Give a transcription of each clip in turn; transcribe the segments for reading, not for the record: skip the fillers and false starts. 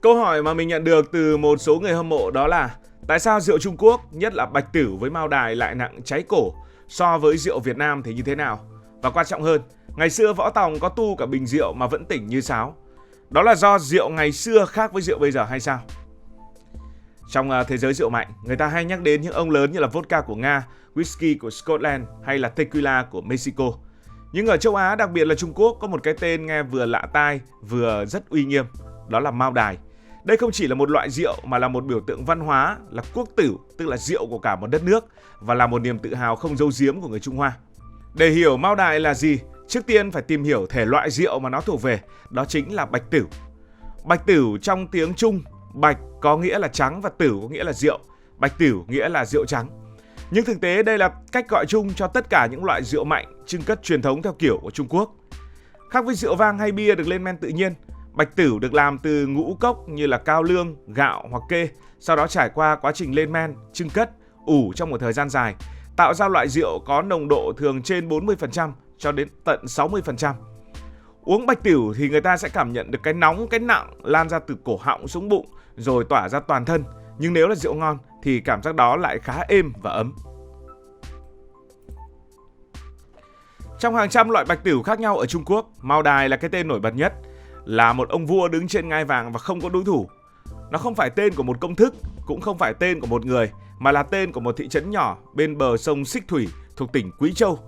Câu hỏi mà mình nhận được từ một số người hâm mộ đó là tại sao rượu Trung Quốc, nhất là Bạch Tửu với Mao Đài lại nặng cháy cổ so với rượu Việt Nam thì như thế nào? Và quan trọng hơn, ngày xưa Võ Tòng có tu cả bình rượu mà vẫn tỉnh như sáo. Đó là do rượu ngày xưa khác với rượu bây giờ hay sao? Trong thế giới rượu mạnh, người ta hay nhắc đến những ông lớn như là vodka của Nga, whisky của Scotland hay là tequila của Mexico. Nhưng ở châu Á, đặc biệt là Trung Quốc, có một cái tên nghe vừa lạ tai vừa rất uy nghiêm, đó là Mao Đài. Đây không chỉ là một loại rượu mà là một biểu tượng văn hóa, là quốc tửu, tức là rượu của cả một đất nước và là một niềm tự hào không giấu giếm của người Trung Hoa. Để hiểu Mao Đài là gì, trước tiên phải tìm hiểu thể loại rượu mà nó thuộc về, đó chính là Bạch Tửu. Bạch Tửu trong tiếng Trung, bạch có nghĩa là trắng và tửu có nghĩa là rượu. Bạch Tửu nghĩa là rượu trắng. Nhưng thực tế đây là cách gọi chung cho tất cả những loại rượu mạnh, trưng cất truyền thống theo kiểu của Trung Quốc. Khác với rượu vang hay bia được lên men tự nhiên, Bạch Tửu được làm từ ngũ cốc như là cao lương, gạo hoặc kê, sau đó trải qua quá trình lên men, trưng cất, ủ trong một thời gian dài, tạo ra loại rượu có nồng độ thường trên 40% cho đến tận 60%. Uống Bạch Tửu thì người ta sẽ cảm nhận được cái nóng, cái nặng lan ra từ cổ họng xuống bụng rồi tỏa ra toàn thân. Nhưng nếu là rượu ngon thì cảm giác đó lại khá êm và ấm. Trong hàng trăm loại Bạch Tửu khác nhau ở Trung Quốc, Mao Đài là cái tên nổi bật nhất, là một ông vua đứng trên ngai vàng và không có đối thủ. Nó không phải tên của một công thức, cũng không phải tên của một người, mà là tên của một thị trấn nhỏ bên bờ sông Xích Thủy thuộc tỉnh Quý Châu.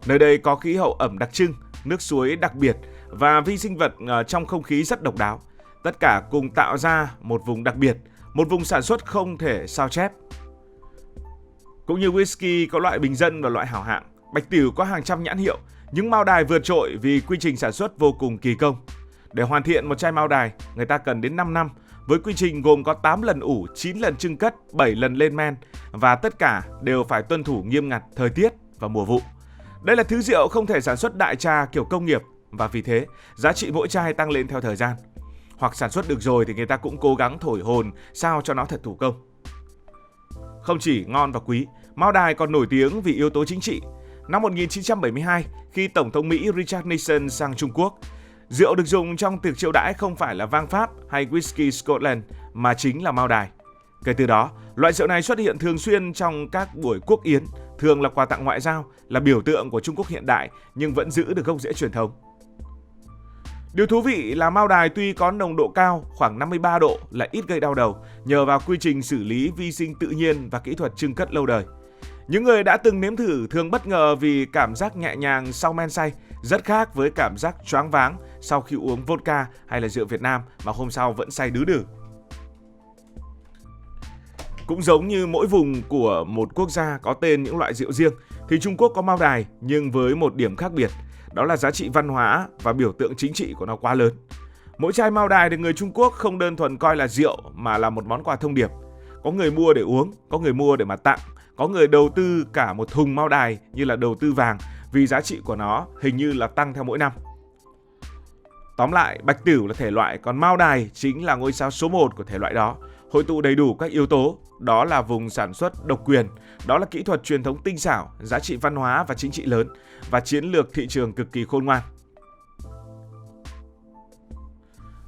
Nơi đây có khí hậu ẩm đặc trưng, nước suối đặc biệt và vi sinh vật trong không khí rất độc đáo. Tất cả cùng tạo ra một vùng đặc biệt, một vùng sản xuất không thể sao chép. Cũng như whisky có loại bình dân và loại hảo hạng, Bạch Tửu có hàng trăm nhãn hiệu, nhưng Mao Đài vượt trội vì quy trình sản xuất vô cùng kỳ công. Để hoàn thiện một chai Mao Đài, người ta cần đến 5 năm, với quy trình gồm có 8 lần ủ, 9 lần trưng cất, 7 lần lên men và tất cả đều phải tuân thủ nghiêm ngặt thời tiết và mùa vụ. Đây là thứ rượu không thể sản xuất đại trà kiểu công nghiệp và vì thế giá trị mỗi chai tăng lên theo thời gian. Hoặc sản xuất được rồi thì người ta cũng cố gắng thổi hồn sao cho nó thật thủ công. Không chỉ ngon và quý, Mao Đài còn nổi tiếng vì yếu tố chính trị. Năm 1972, khi Tổng thống Mỹ Richard Nixon sang Trung Quốc, rượu được dùng trong tiệc chiêu đãi không phải là vang Pháp hay whisky Scotland mà chính là Mao Đài. Kể từ đó, loại rượu này xuất hiện thường xuyên trong các buổi quốc yến, thường là quà tặng ngoại giao, là biểu tượng của Trung Quốc hiện đại nhưng vẫn giữ được gốc rễ truyền thống. Điều thú vị là Mao Đài tuy có nồng độ cao, khoảng 53 độ lại ít gây đau đầu nhờ vào quy trình xử lý vi sinh tự nhiên và kỹ thuật trưng cất lâu đời. Những người đã từng nếm thử thường bất ngờ vì cảm giác nhẹ nhàng sau men say, rất khác với cảm giác choáng váng sau khi uống vodka hay là rượu Việt Nam mà hôm sau vẫn say đứ đừ. Cũng giống như mỗi vùng của một quốc gia có tên những loại rượu riêng, thì Trung Quốc có Mao Đài nhưng với một điểm khác biệt, đó là giá trị văn hóa và biểu tượng chính trị của nó quá lớn. Mỗi chai Mao Đài được người Trung Quốc không đơn thuần coi là rượu mà là một món quà thông điệp. Có người mua để uống, có người mua để mà tặng, có người đầu tư cả một thùng Mao Đài như là đầu tư vàng vì giá trị của nó hình như là tăng theo mỗi năm. Tóm lại, Bạch Tửu là thể loại, còn Mao Đài chính là ngôi sao số 1 của thể loại đó, hội tụ đầy đủ các yếu tố, đó là vùng sản xuất độc quyền, đó là kỹ thuật truyền thống tinh xảo, giá trị văn hóa và chính trị lớn và chiến lược thị trường cực kỳ khôn ngoan.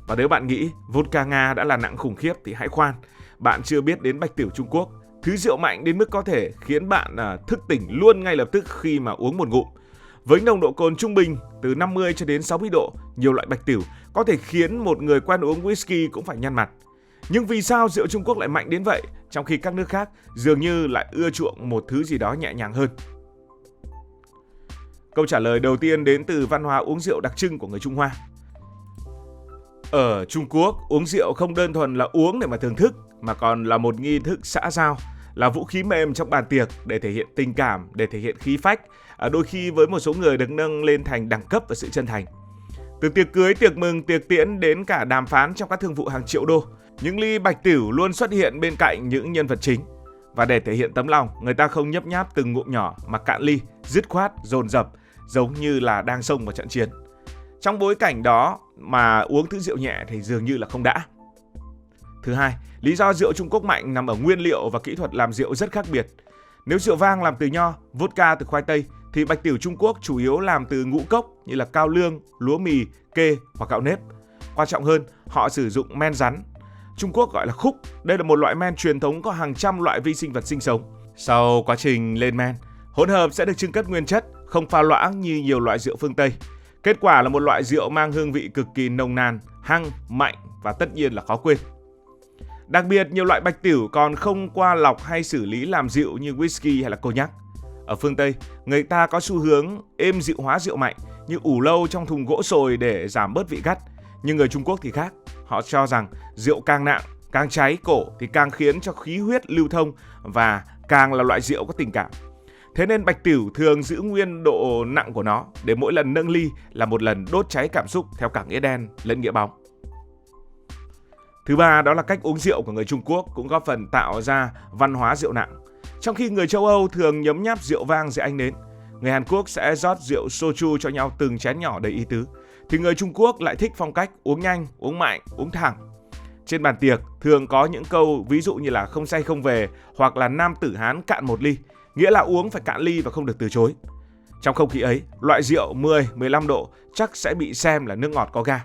Và nếu bạn nghĩ vodka Nga đã là nặng khủng khiếp thì hãy khoan, bạn chưa biết đến Bạch Tửu Trung Quốc, thứ rượu mạnh đến mức có thể khiến bạn thức tỉnh luôn ngay lập tức khi mà uống một ngụm. Với nồng độ cồn trung bình từ 50 cho đến 60 độ, nhiều loại Bạch Tửu có thể khiến một người quen uống whisky cũng phải nhăn mặt. Nhưng vì sao rượu Trung Quốc lại mạnh đến vậy, trong khi các nước khác dường như lại ưa chuộng một thứ gì đó nhẹ nhàng hơn? Câu trả lời đầu tiên đến từ văn hóa uống rượu đặc trưng của người Trung Hoa. Ở Trung Quốc, uống rượu không đơn thuần là uống để mà thưởng thức, mà còn là một nghi thức xã giao, là vũ khí mềm trong bàn tiệc để thể hiện tình cảm, để thể hiện khí phách, đôi khi với một số người được nâng lên thành đẳng cấp và sự chân thành. Từ tiệc cưới, tiệc mừng, tiệc tiễn đến cả đàm phán trong các thương vụ hàng triệu đô, những ly Bạch Tửu luôn xuất hiện bên cạnh những nhân vật chính. Và để thể hiện tấm lòng, người ta không nhấp nháp từng ngụm nhỏ mà cạn ly, dứt khoát, dồn dập, giống như là đang xông vào trận chiến. Trong bối cảnh đó mà uống thứ rượu nhẹ thì dường như là không đã. Thứ hai, lý do rượu Trung Quốc mạnh nằm ở nguyên liệu và kỹ thuật làm rượu rất khác biệt. Nếu rượu vang làm từ nho, vodka từ khoai tây, thì Bạch Tửu Trung Quốc chủ yếu làm từ ngũ cốc như là cao lương, lúa mì, kê hoặc gạo nếp. Quan trọng hơn, họ sử dụng men rắn. Trung Quốc gọi là khúc. Đây là một loại men truyền thống có hàng trăm loại vi sinh vật sinh sống. Sau quá trình lên men, hỗn hợp sẽ được chưng cất nguyên chất, không pha loãng như nhiều loại rượu phương Tây. Kết quả là một loại rượu mang hương vị cực kỳ nồng nàn, hăng, mạnh và tất nhiên là khó quên. Đặc biệt, nhiều loại bạch tửu còn không qua lọc hay xử lý làm rượu như whisky hay là cognac. Ở phương Tây, người ta có xu hướng êm dịu hóa rượu mạnh như ủ lâu trong thùng gỗ sồi để giảm bớt vị gắt. Nhưng người Trung Quốc thì khác. Họ cho rằng rượu càng nặng, càng cháy cổ thì càng khiến cho khí huyết lưu thông và càng là loại rượu có tình cảm. Thế nên bạch tửu thường giữ nguyên độ nặng của nó để mỗi lần nâng ly là một lần đốt cháy cảm xúc theo cả nghĩa đen lẫn nghĩa bóng. Thứ ba đó là cách uống rượu của người Trung Quốc cũng góp phần tạo ra văn hóa rượu nặng. Trong khi người châu Âu thường nhấm nháp rượu vang dưới ánh nến, người Hàn Quốc sẽ rót rượu soju cho nhau từng chén nhỏ đầy ý tứ, thì người Trung Quốc lại thích phong cách uống nhanh, uống mạnh, uống thẳng. Trên bàn tiệc thường có những câu ví dụ như là không say không về hoặc là nam tử Hán cạn một ly, nghĩa là uống phải cạn ly và không được từ chối. Trong không khí ấy, loại rượu 10-15 độ chắc sẽ bị xem là nước ngọt có ga.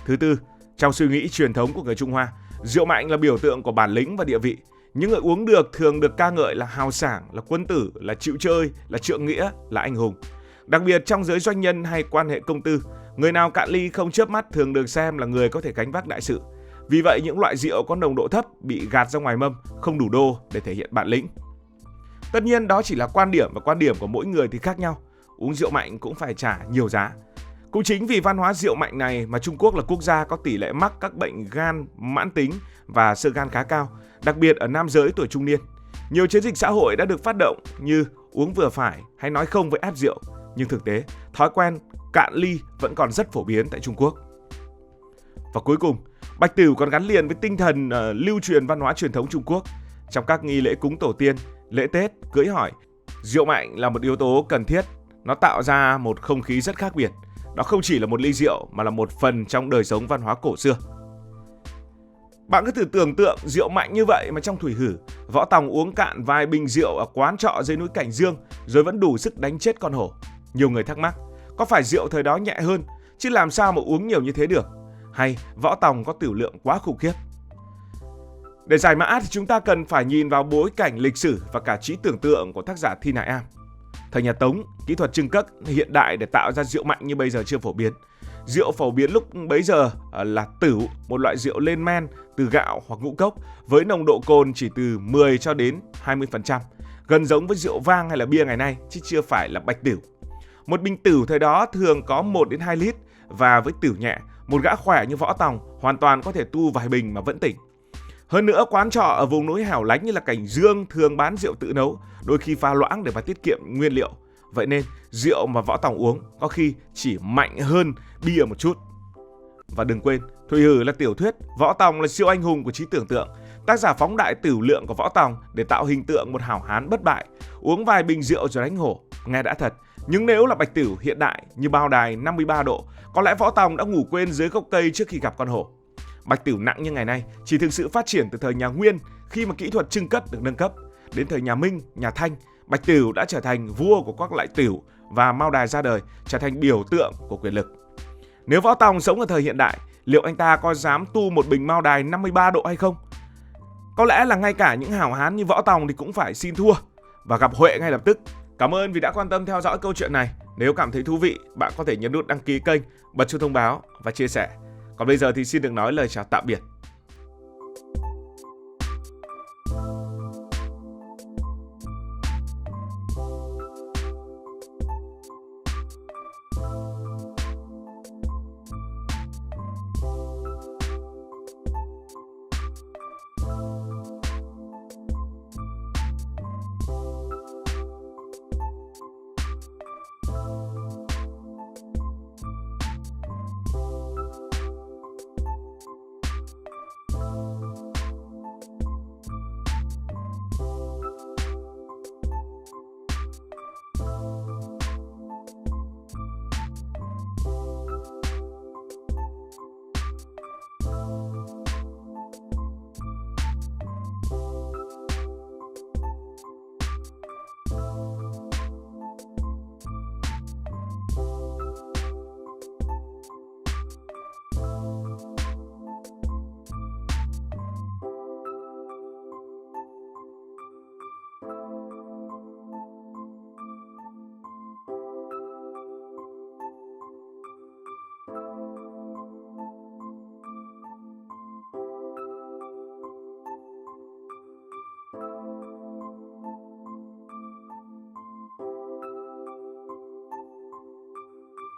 Thứ tư, trong suy nghĩ truyền thống của người Trung Hoa, rượu mạnh là biểu tượng của bản lĩnh và địa vị. Những người uống được thường được ca ngợi là hào sảng, là quân tử, là chịu chơi, là trượng nghĩa, là anh hùng. Đặc biệt trong giới doanh nhân hay quan hệ công tư, người nào cạn ly không chớp mắt thường được xem là người có thể gánh vác đại sự. Vì vậy những loại rượu có nồng độ thấp bị gạt ra ngoài mâm, không đủ đô để thể hiện bản lĩnh. Tất nhiên đó chỉ là quan điểm và quan điểm của mỗi người thì khác nhau. Uống rượu mạnh cũng phải trả nhiều giá. Cũng chính vì văn hóa rượu mạnh này mà Trung Quốc là quốc gia có tỷ lệ mắc các bệnh gan mãn tính và xơ gan khá cao, đặc biệt ở nam giới tuổi trung niên. Nhiều chiến dịch xã hội đã được phát động như uống vừa phải hay nói không với áp rượu, nhưng thực tế, thói quen cạn ly vẫn còn rất phổ biến tại Trung Quốc. Và cuối cùng, bạch tửu còn gắn liền với tinh thần lưu truyền văn hóa truyền thống Trung Quốc. Trong các nghi lễ cúng tổ tiên, lễ Tết, cưới hỏi, rượu mạnh là một yếu tố cần thiết. Nó tạo ra một không khí rất khác biệt. Đó không chỉ là một ly rượu mà là một phần trong đời sống văn hóa cổ xưa. Bạn cứ thử tưởng tượng rượu mạnh như vậy mà trong thủy hử, Võ Tòng uống cạn vài bình rượu ở quán trọ dưới núi Cảnh Dương rồi vẫn đủ sức đánh chết con hổ. Nhiều người thắc mắc, có phải rượu thời đó nhẹ hơn, chứ làm sao mà uống nhiều như thế được? Hay Võ Tòng có tửu lượng quá khủng khiếp? Để giải mã thì chúng ta cần phải nhìn vào bối cảnh lịch sử và cả trí tưởng tượng của tác giả Thi Nại Am. Thời nhà Tống, kỹ thuật chưng cất hiện đại để tạo ra rượu mạnh như bây giờ chưa phổ biến. Rượu phổ biến lúc bấy giờ là tửu, một loại rượu lên men từ gạo hoặc ngũ cốc với nồng độ cồn chỉ từ 10 cho đến 20%, gần giống với rượu vang hay là bia ngày nay chứ chưa phải là bạch tửu. Một bình tửu thời đó thường có 1 đến 2 lít và với tửu nhẹ, một gã khỏe như Võ Tòng hoàn toàn có thể tu vài bình mà vẫn tỉnh. Hơn nữa, quán trọ ở vùng núi hẻo lánh như là Cảnh Dương thường bán rượu tự nấu, đôi khi pha loãng để mà tiết kiệm nguyên liệu. Vậy nên, rượu mà Võ Tòng uống có khi chỉ mạnh hơn bia một chút. Và đừng quên, Thủy Hử là tiểu thuyết, Võ Tòng là siêu anh hùng của trí tưởng tượng. Tác giả phóng đại tửu lượng của Võ Tòng để tạo hình tượng một hảo hán bất bại, uống vài bình rượu rồi đánh hổ, nghe đã thật. Nhưng nếu là bạch tửu hiện đại như bao đài 53 độ, có lẽ Võ Tòng đã ngủ quên dưới gốc cây trước khi gặp con hổ. Bạch tửu nặng như ngày nay chỉ thực sự phát triển từ thời nhà Nguyên khi mà kỹ thuật chưng cất được nâng cấp. Đến thời nhà Minh, nhà Thanh, bạch tửu đã trở thành vua của các loại tửu và mao đài ra đời, trở thành biểu tượng của quyền lực. Nếu Võ Tòng sống ở thời hiện đại, liệu anh ta có dám tu một bình mao đài 53 độ hay không? Có lẽ là ngay cả những hảo hán như Võ Tòng thì cũng phải xin thua và gặp Huệ ngay lập tức. Cảm ơn vì đã quan tâm theo dõi câu chuyện này. Nếu cảm thấy thú vị, bạn có thể nhấn nút đăng ký kênh, bật chuông thông báo và chia sẻ. Còn bây giờ thì xin được nói lời chào tạm biệt.